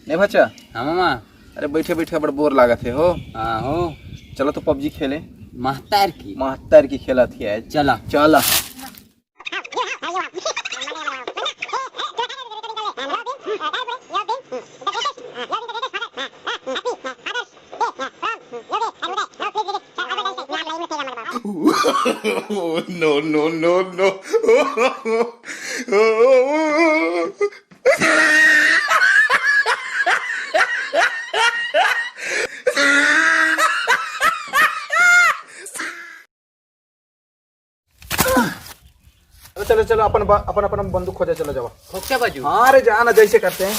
नहीं बच्चा। हाँ मामा। अरे बैठे बैठे बड़ा बोर लागत है हो। हाँ हो। चलो तो पबजी खेले। महतार की खेला थी आज। चला चला। No, no, no, no. चलो चलो अपन अपन अपन बंदूक खोजा। चलो जाओ। क्या बाजू? हाँ अरे जाना जैसे करते हैं।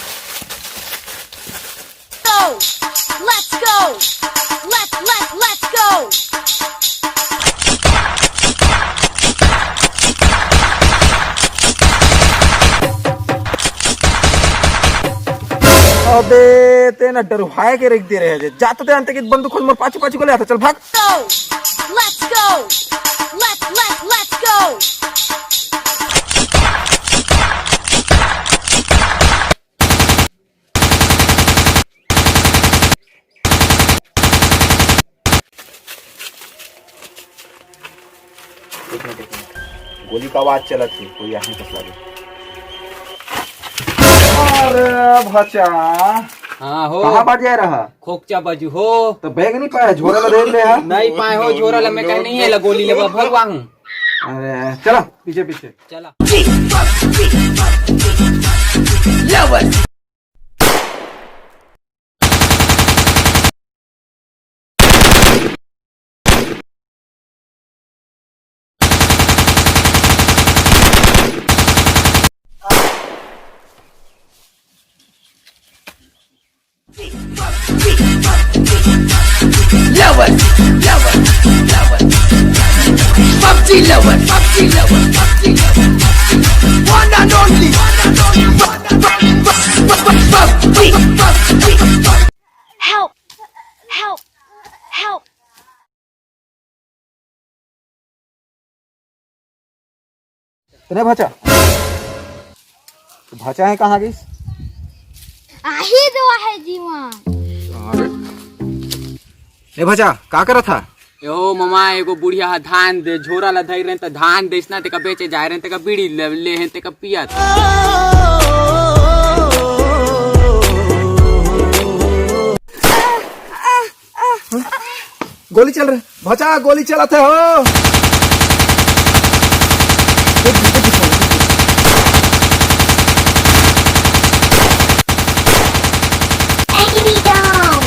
Let's go. Let's go. अबे ते ना डरवाए के रख दे रहे हैं। जाते थे अंत की बंदूक खोल मोर पाछू पाछू को ले आता। चल भाग। Let's go. Let's go. गोली का आवाज चला थी। कोई यहाँ कसला दे। अरे भचा। हाँ हो। कहाँ बात जा रहा? खोकचा बाजू हो। तो बैग नहीं पाया? झोरा ला दे ले। नहीं पाए हो झोरा ला मैं कहीं नहीं है गोली ले भगवा हूँ। अरे चलो पीछे पीछे चला। PUBG lover. One and only. Help. तेरे भाचा। भाचा है कहाँ गई? आही दो है जीवा। ए भाचा का करा था? यो मामा एगो बुढ़िया धान दे झोरा ला धई रहे त धान देस ना तेका बेचे जाए रहे तेका बीड़ी ले हैं तेका पिया। गोली चल रही भाचा। गोली चलाते हो। Enemy down.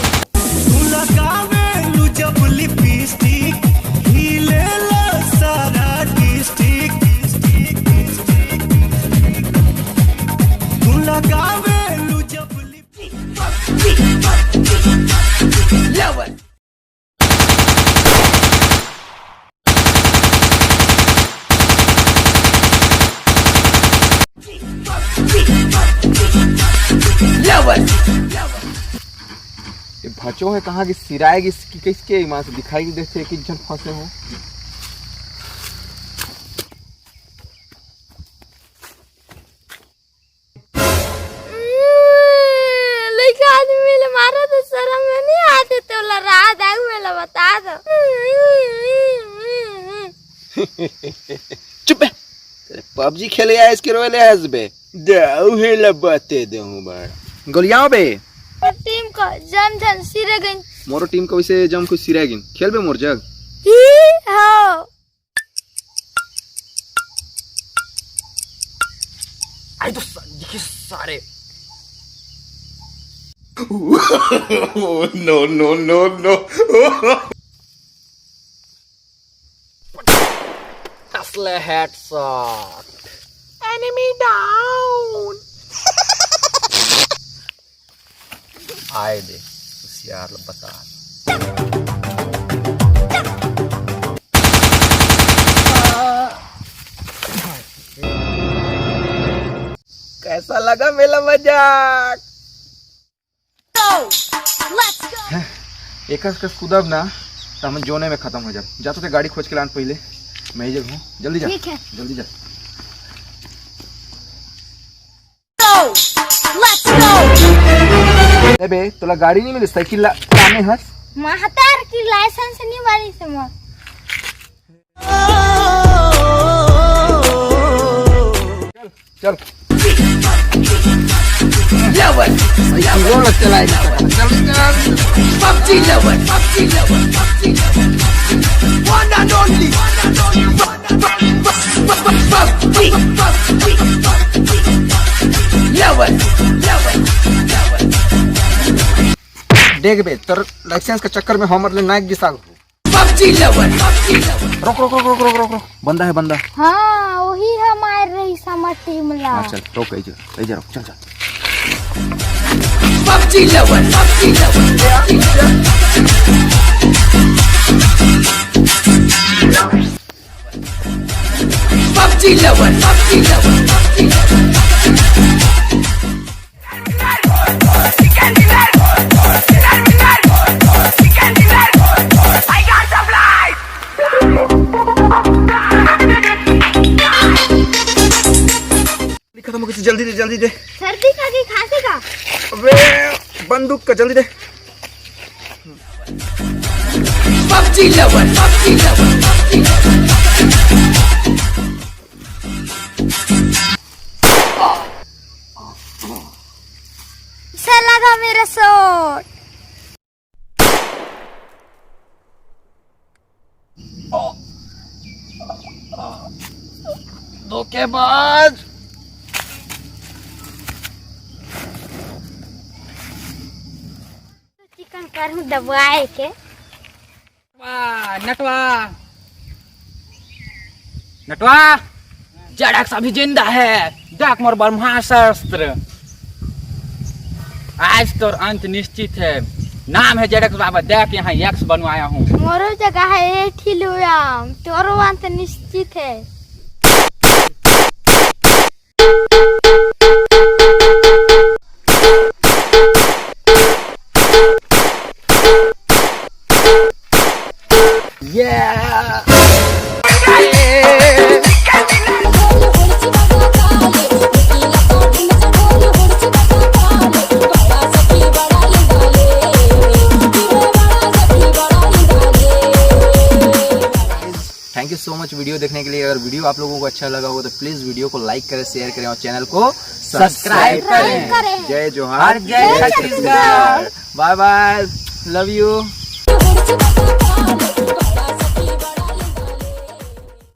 ये भाचो है कहाँ की सिराएगी किसके ईमान से दिखाई देते कि जन फंसे हो। लड़का आदमी ले मारा तो शर्म में नहीं आते तो ला रात आग में ला बता दो। चुप है। पबजी खेले आए इसके रोले हसबे दाऊ है लबाते दूं बड़ गोलियां बे। और टीम को जन सिरे गई। मोरो टीम को वैसे जम कुछ सिरागिन खेल बे मोर जग ही हो। आई तो सारे No, no, no, no. Hustler headshot. Enemy down. आए दे होशियार बता। कैसा लगा मेरा मजाक? एक कुदब ना तो हम जोने में खत्म हो जाए। जा तो गाड़ी खोज के लान पहले मैं ही जग हूँ। जल्दी जा। ठीक है। जल्दी जा। Let's go. बे तुला गाडी नाही मिळेल सायकल लाने हस म्हातार की लायसन्स नहीं वाली से मग चल Lover. रोड चलाएगा PUBG lover. PUBG lover. PUBG lover. One and only. PUBG. Lover. Lover. Lover. देख बे तर लाइसेंस के चक्कर में हमर ले नाइक दिसा PUBG lover. PUBG lover. रोक रोक रोक रोक रोक रोक रोक बंदा है बंदा हाँ वही हमारे रही समझ टीम ला हाँ चल रोक ऐजा रोक चल चल PUBG lover. PUBG lover. PUBG lover. PUBG lover. PUBG lover. खत्म हो गई जल्दी दे सर्दी का की खांसी का अबे बंदूक का जल्दी दे PUBG lover. PUBG lover. PUBG lover. इसे लगा मेरा शॉट धोखेबाज चिकन करूँ दबाए के नटवा नटवा जड़क अभी जिंदा है देख मोर ब्रह्मास्त्र आज तो अंत निश्चित है नाम है जड़क बाबा देख यहाँ यक्ष बनवाया हूँ मोरो जगह है एक ही लुयाम तोरो अंत निश्चित है thank you so much video देखने के लिए। अगर वीडियो आप लोगों को अच्छा लगा हो तो प्लीज वीडियो को लाइक करें, शेयर करें और चैनल को सब्सक्राइब करें। जय जोहार, जय Chhattisgarh. Bye bye, love you.